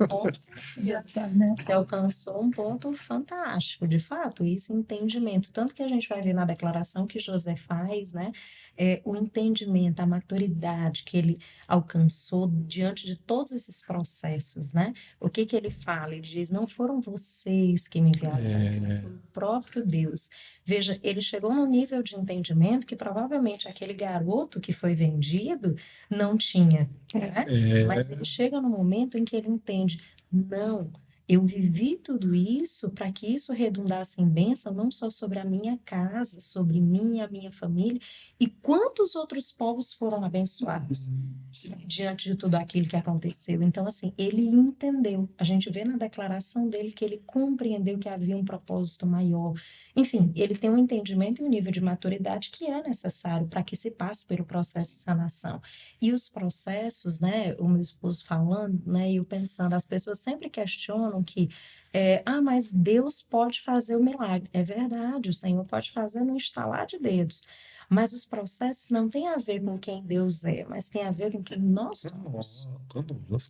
Com certeza. Já tá, né? Você alcançou um ponto fantástico, de fato, esse entendimento. Tanto que a gente vai ver na declaração que José faz, né? O entendimento, a maturidade que ele alcançou diante de todos esses processos, né? O que ele fala? Ele diz: não foram vocês que me enviaram, foi o próprio Deus. Veja, ele chegou num nível de entendimento que provavelmente aquele garoto que foi vendido não tinha, né? Mas ele chega no momento em que ele entende: não, eu vivi tudo isso para que isso redundasse em bênção não só sobre a minha casa, sobre mim e a minha família, e quantos outros povos foram abençoados diante de tudo aquilo que aconteceu. Então, assim, ele entendeu. A gente vê na declaração dele que ele compreendeu que havia um propósito maior. Enfim, ele tem um entendimento e um nível de maturidade que é necessário para que se passe pelo processo de sanação. E os processos, né, o meu esposo falando, né, e eu pensando, as pessoas sempre questionam que, mas Deus pode fazer o milagre. É verdade, o Senhor pode fazer no estalar de dedos. Mas os processos não têm a ver com quem Deus é, mas tem a ver com quem nós somos.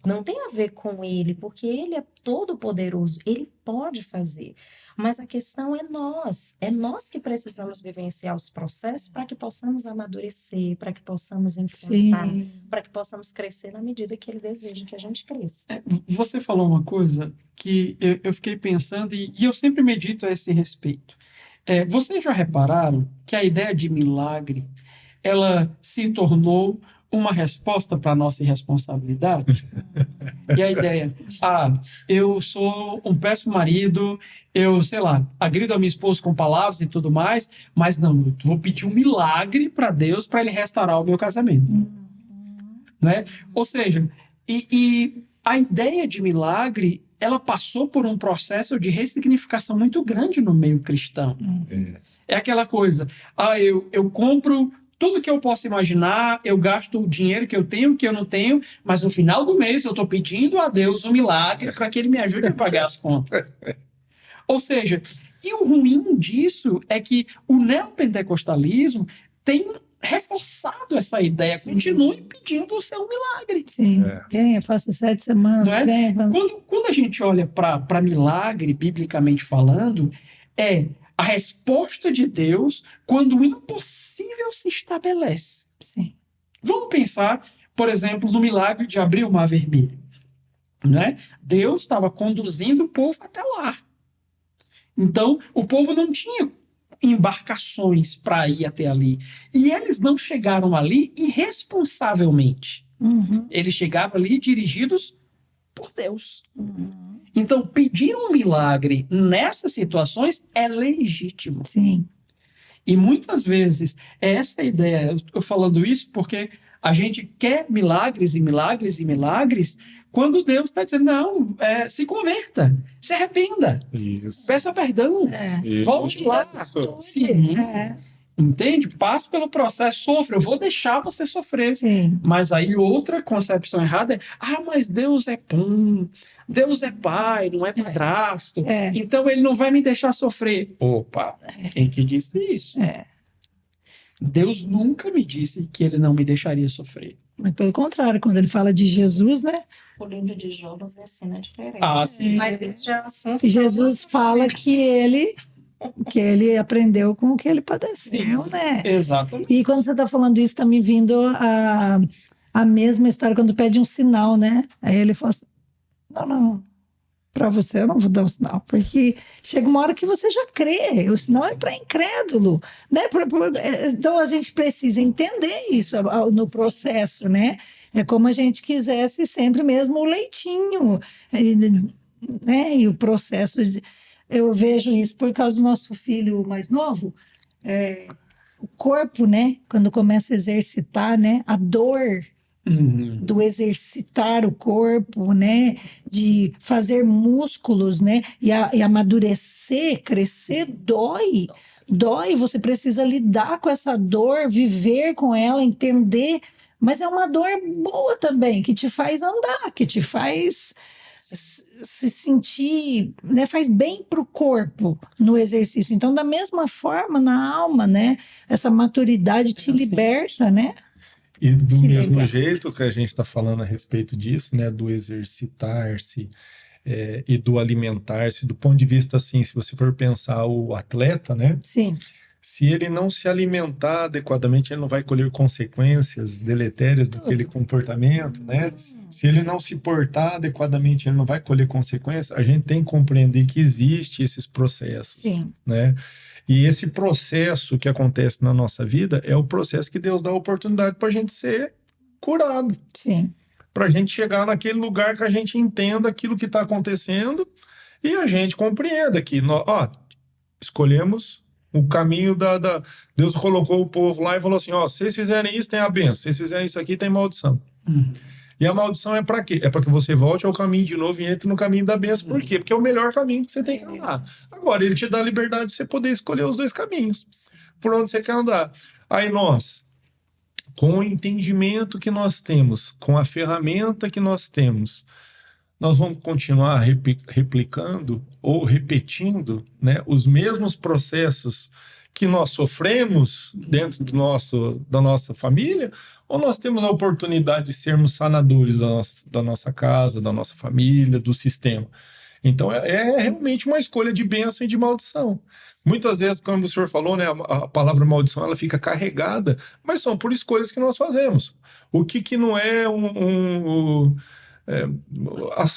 Não tem a ver com Ele, porque Ele é todo-poderoso, Ele pode fazer. Mas a questão é nós que precisamos vivenciar os processos para que possamos amadurecer, para que possamos enfrentar, Sim. para que possamos crescer na medida que Ele deseja que a gente cresça. Você falou uma coisa que eu fiquei pensando e eu sempre medito a esse respeito. Vocês já repararam que a ideia de milagre, ela se tornou uma resposta para a nossa irresponsabilidade? E a ideia, eu sou um péssimo marido, eu, sei lá, agrido a minha esposa com palavras e tudo mais, mas não, eu vou pedir um milagre para Deus para Ele restaurar o meu casamento. Né? Ou seja, e a ideia de milagre, ela passou por um processo de ressignificação muito grande no meio cristão. É aquela coisa, eu compro tudo que eu posso imaginar, eu gasto o dinheiro que eu tenho, que eu não tenho, mas no final do mês eu estou pedindo a Deus um milagre para que Ele me ajude a pagar as contas. Ou seja, e o ruim disso é que o neopentecostalismo tem reforçado essa ideia, continue pedindo o seu milagre. Sim. Venha, faça 7 semanas. Não é? Venha, vamos. Quando a gente olha para milagre, biblicamente falando, é a resposta de Deus quando o impossível se estabelece. Sim. Vamos pensar, por exemplo, no milagre de abrir o Mar Vermelho. Né? Deus estava conduzindo o povo até lá. Então, o povo não tinha embarcações para ir até ali. E eles não chegaram ali irresponsavelmente. Eles chegaram ali dirigidos por Deus. Então, pedir um milagre nessas situações é legítimo. Sim. E muitas vezes, essa ideia, eu estou falando isso porque a gente quer milagres e milagres e milagres, quando Deus está dizendo, não, se converta, se arrependa, peça perdão, volte lá. Sim. Entende? Passe pelo processo, sofra, eu vou deixar você sofrer. Sim. Mas aí outra concepção errada é, mas Deus é bom, Deus é pai, não é padrasto, então Ele não vai me deixar sofrer. Opa, quem que disse isso? Deus nunca me disse que Ele não me deixaria sofrer. Mas pelo contrário, quando ele fala de Jesus, né? O livro de Jó nos ensina diferente. Sim. Mas isso já é um assunto. Que Jesus fala que ele aprendeu com o que ele padeceu, né? Exatamente. E quando você está falando isso, está me vindo a mesma história quando pede um sinal, né? Aí ele fala assim, não, para você, eu não vou dar um sinal, porque chega uma hora que você já crê, o sinal é para incrédulo, né? Então a gente precisa entender isso no processo, né? É como a gente quisesse sempre mesmo o leitinho, né? E o processo, eu vejo isso por causa do nosso filho mais novo, o corpo, né? Quando começa a exercitar, né? A dor do exercitar o corpo, né? De fazer músculos, né? E amadurecer, crescer, dói. Dói, você precisa lidar com essa dor, viver com ela, entender. Mas é uma dor boa também, que te faz andar, que te faz se sentir, né? Faz bem para o corpo no exercício. Então, da mesma forma, na alma, né? Essa maturidade te liberta, né? E do Que mesmo legal. jeito que a gente está falando a respeito disso, né, do exercitar-se e do alimentar-se, do ponto de vista assim, se você for pensar o atleta, né, Sim, se ele não se alimentar adequadamente, ele não vai colher consequências deletérias daquele comportamento, né? Se ele não se portar adequadamente, ele não vai colher consequências. A gente tem que compreender que existe esses processos, sim, né? E esse processo que acontece na nossa vida é o processo que Deus dá a oportunidade para a gente ser curado, sim. para a gente chegar naquele lugar que a gente entenda aquilo que está acontecendo e a gente compreenda que nós, escolhemos o caminho Deus colocou o povo lá e falou assim, se vocês fizerem isso, tem a bênção, se vocês fizerem isso aqui, tem maldição. E a maldição é para quê? É para que você volte ao caminho de novo e entre no caminho da bênção. Por quê? Porque é o melhor caminho que você tem que andar. Agora, ele te dá a liberdade de você poder escolher os dois caminhos, por onde você quer andar. Aí nós, com o entendimento que nós temos, com a ferramenta que nós temos, nós vamos continuar replicando ou repetindo, né, os mesmos processos que nós sofremos dentro da nossa família, ou nós temos a oportunidade de sermos sanadores da nossa casa, da nossa família, do sistema. Então, é realmente uma escolha de bênção e de maldição. Muitas vezes, como o senhor falou, né, a palavra maldição ela fica carregada, mas são por escolhas que nós fazemos. O que não é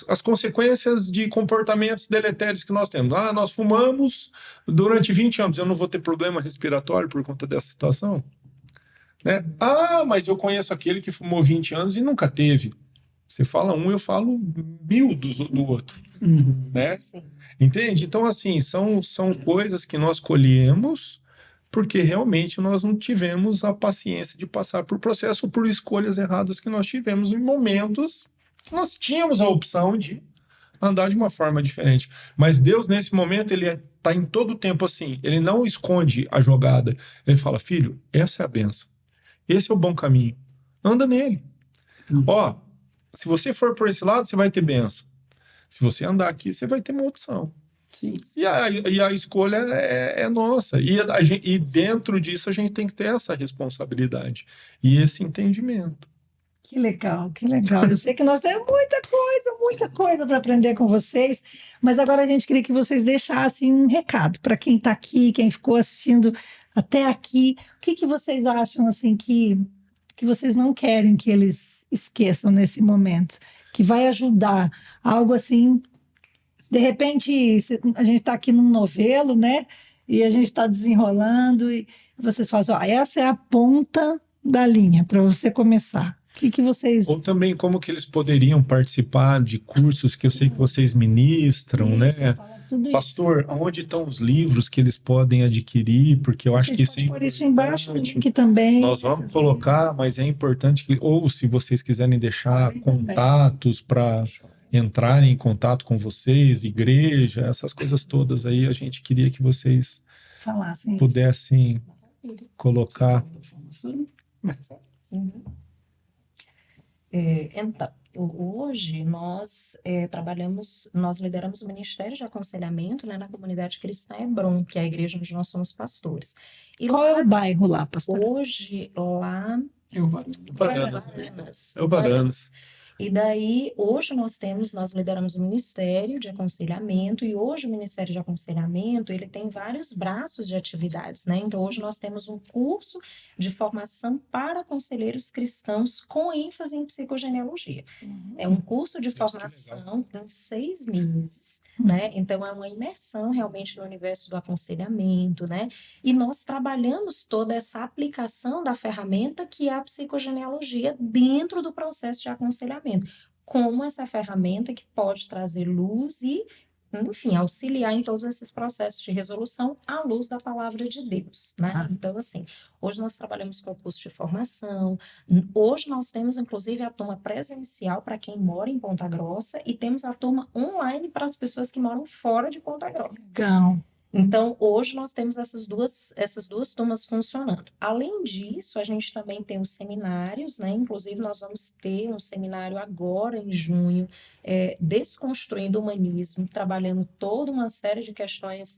as consequências de comportamentos deletérios que nós temos. Nós fumamos durante 20 anos, eu não vou ter problema respiratório por conta dessa situação? Né? Mas eu conheço aquele que fumou 20 anos e nunca teve. Você fala um, eu falo 1000 do outro. Né? Sim. Entende? Então, assim, são coisas que nós colhemos porque realmente nós não tivemos a paciência de passar por processo ou por escolhas erradas que nós tivemos em momentos que nós tínhamos a opção de andar de uma forma diferente. Mas Deus, nesse momento, ele está em todo o tempo assim. Ele não esconde a jogada. Ele fala, filho, essa é a benção. Esse é o bom caminho. Anda nele. Se você for por esse lado, você vai ter benção. Se você andar aqui, você vai ter uma opção. Sim. E a escolha é nossa. E dentro disso, a gente tem que ter essa responsabilidade e esse entendimento. Que legal, que legal. Eu sei que nós temos muita coisa para aprender com vocês, mas agora a gente queria que vocês deixassem um recado para quem está aqui, quem ficou assistindo até aqui. O que vocês acham assim que vocês não querem que eles esqueçam nesse momento? Que vai ajudar, algo assim. De repente, a gente está aqui num novelo, né? E a gente está desenrolando, e vocês falam assim, essa é a ponta da linha para você começar. O que vocês... Ou também como que eles poderiam participar de cursos que eu sei que vocês ministram, né? Pastor, onde estão os livros que eles podem adquirir? Porque eu acho que isso é por isso embaixo que também. Nós vamos colocar, mas é importante que, ou se vocês quiserem deixar contatos para entrarem em contato com vocês, igreja, essas coisas todas aí, a gente queria que vocês pudessem colocar. Então, hoje nós nós lideramos o Ministério de Aconselhamento, né, na comunidade cristã Hebron, que é a igreja onde nós somos pastores. E qual é o bairro lá, pastor? Hoje, lá... É o Varanas. E daí, hoje nós lideramos o Ministério de Aconselhamento, e hoje o Ministério de Aconselhamento, ele tem vários braços de atividades, né? Então, hoje nós temos um curso de formação para conselheiros cristãos com ênfase em psicogenealogia. É um curso de que legal. formação em 6 meses, né? Então, é uma imersão realmente no universo do aconselhamento, né? E nós trabalhamos toda essa aplicação da ferramenta que é a psicogenealogia dentro do processo de aconselhamento, como essa ferramenta que pode trazer luz e, enfim, auxiliar em todos esses processos de resolução à luz da palavra de Deus, né? Então, assim, hoje nós trabalhamos com o curso de formação, hoje nós temos, inclusive, a turma presencial para quem mora em Ponta Grossa e temos a turma online para as pessoas que moram fora de Ponta Grossa. Legal. Então, hoje nós temos essas duas turmas funcionando. Além disso, a gente também tem os seminários, né? Inclusive, nós vamos ter um seminário agora, em junho, Desconstruindo o Humanismo, trabalhando toda uma série de questões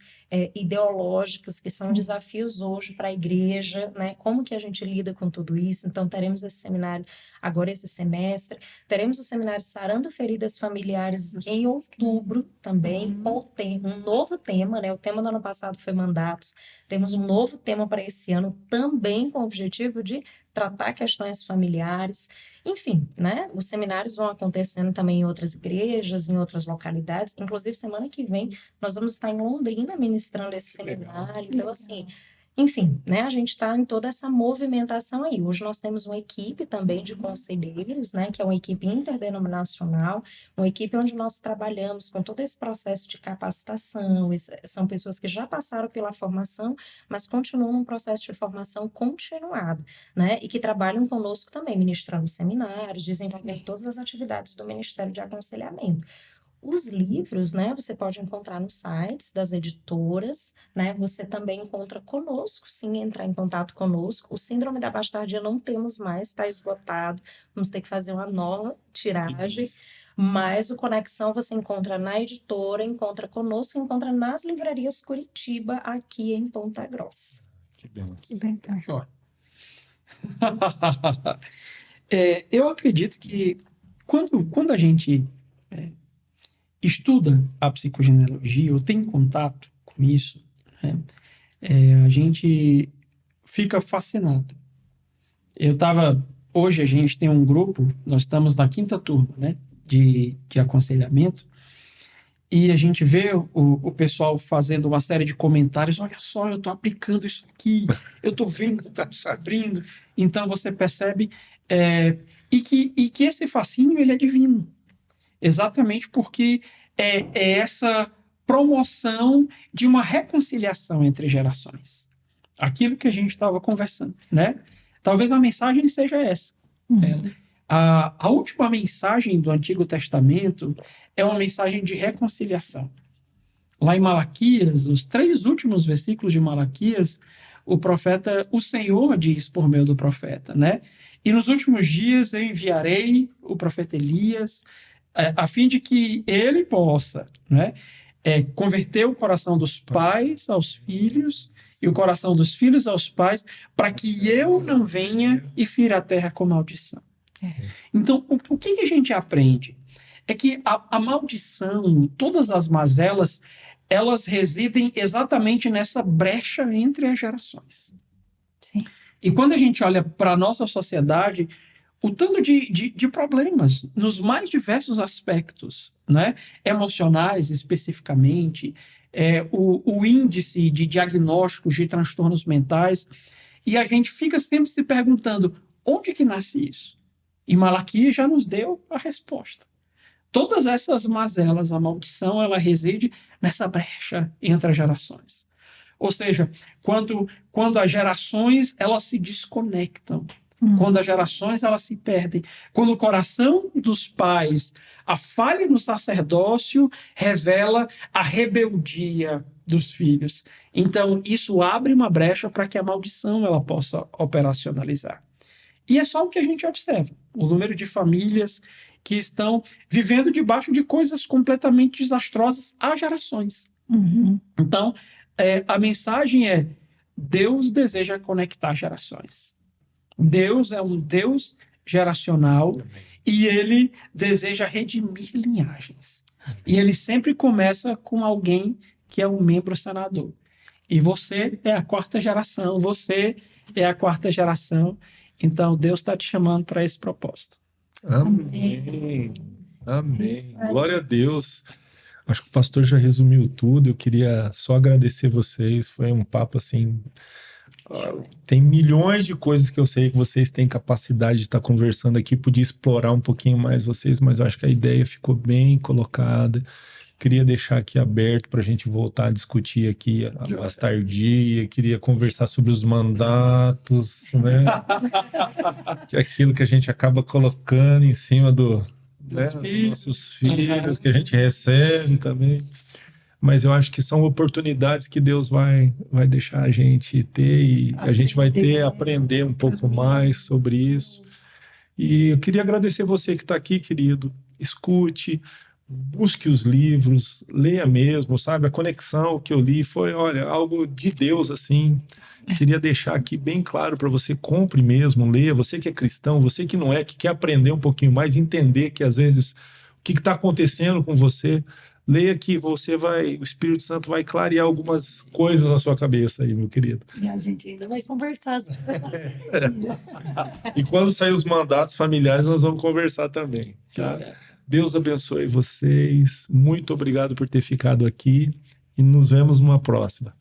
ideológicas que são desafios hoje para a igreja, né? Como que a gente lida com tudo isso? Então, teremos esse seminário agora esse semestre. Teremos o seminário Sarando Feridas Familiares em outubro também, com um novo tema, né? O tema do ano passado foi mandatos. Temos um novo tema para esse ano, também com o objetivo de tratar questões familiares. Enfim, né? Os seminários vão acontecendo também em outras igrejas, em outras localidades. Inclusive, semana que vem, nós vamos estar em Londrina ministrando esse seminário. Então, assim, enfim, né, a gente está em toda essa movimentação aí. Hoje nós temos uma equipe também de conselheiros, né, que é uma equipe interdenominacional, uma equipe onde nós trabalhamos com todo esse processo de capacitação. São pessoas que já passaram pela formação, mas continuam num processo de formação continuado, né, e que trabalham conosco também, ministrando seminários, desenvolvendo todas as atividades do Ministério de Aconselhamento. Os livros, né, você pode encontrar nos sites das editoras, né, você também encontra conosco, sim, entrar em contato conosco. O Síndrome da Bastardia não temos mais, está esgotado, vamos ter que fazer uma nova tiragem, mas o Conexão você encontra na editora, encontra conosco, encontra nas livrarias Curitiba, aqui em Ponta Grossa. Que benção. Que bem, Ó. Eu acredito que quando a gente estuda a psicogenealogia ou tem contato com isso, né, a gente fica fascinado. Hoje a gente tem um grupo, nós estamos na 5ª turma, né, de aconselhamento, e a gente vê o pessoal fazendo uma série de comentários. Olha só, eu estou aplicando isso aqui, eu estou vendo, está descobrindo. Então você percebe e que esse fascínio ele é divino. Exatamente porque é essa promoção de uma reconciliação entre gerações. Aquilo que a gente estava conversando, né? Talvez a mensagem seja essa. A última mensagem do Antigo Testamento é uma mensagem de reconciliação. Lá em Malaquias, os 3 últimos versículos de Malaquias, o Senhor diz por meio do profeta, né? E nos últimos dias eu enviarei o profeta Elias, a fim de que ele possa, né, converter o coração dos pais aos filhos e o coração dos filhos aos pais, para que eu não venha e fira a terra com maldição. Então, o que a gente aprende? É que a maldição, todas as mazelas, elas residem exatamente nessa brecha entre as gerações. Sim. E quando a gente olha para a nossa sociedade, o tanto de problemas nos mais diversos aspectos, né? Emocionais especificamente, o índice de diagnósticos de transtornos mentais, e a gente fica sempre se perguntando, onde que nasce isso? E Malaquias já nos deu a resposta. Todas essas mazelas, a maldição, ela reside nessa brecha entre as gerações. Ou seja, quando as gerações elas se desconectam, quando as gerações elas se perdem, quando o coração dos pais, a falha no sacerdócio revela a rebeldia dos filhos. Então, isso abre uma brecha para que a maldição ela possa operacionalizar. E é só o que a gente observa. O número de famílias que estão vivendo debaixo de coisas completamente desastrosas há gerações. Então, a mensagem é: Deus deseja conectar gerações. Deus é um Deus geracional E ele deseja redimir linhagens. E ele sempre começa com alguém que é um membro senador. E você é a quarta geração, você é a quarta geração. Então, Deus está te chamando para esse propósito. Amém. Amém. Glória a Deus. Acho que o pastor já resumiu tudo. Eu queria só agradecer vocês. Foi um papo assim. Tem milhões de coisas que eu sei que vocês têm capacidade de estar conversando aqui. Podia explorar um pouquinho mais vocês, mas eu acho que a ideia ficou bem colocada. Queria deixar aqui aberto para a gente voltar a discutir aqui mais tardia. Queria conversar sobre os mandatos, né? Que é aquilo que a gente acaba colocando em cima dos nossos filhos, que a gente recebe também. Mas eu acho que são oportunidades que Deus vai deixar a gente ter e a gente vai aprender um pouco mais sobre isso. E eu queria agradecer você que está aqui, querido. Escute, busque os livros, leia mesmo, sabe? A conexão que eu li foi, olha, algo de Deus, assim. Queria deixar aqui bem claro para você, compre mesmo, leia. Você que é cristão, você que não é, que quer aprender um pouquinho mais, entender que às vezes o que está acontecendo com você, leia que você vai, o Espírito Santo vai clarear algumas coisas na sua cabeça aí, meu querido. E a gente ainda vai conversar sobre E quando sair os mandatos familiares, nós vamos conversar também, tá? Deus abençoe vocês. Muito obrigado por ter ficado aqui e nos vemos numa próxima.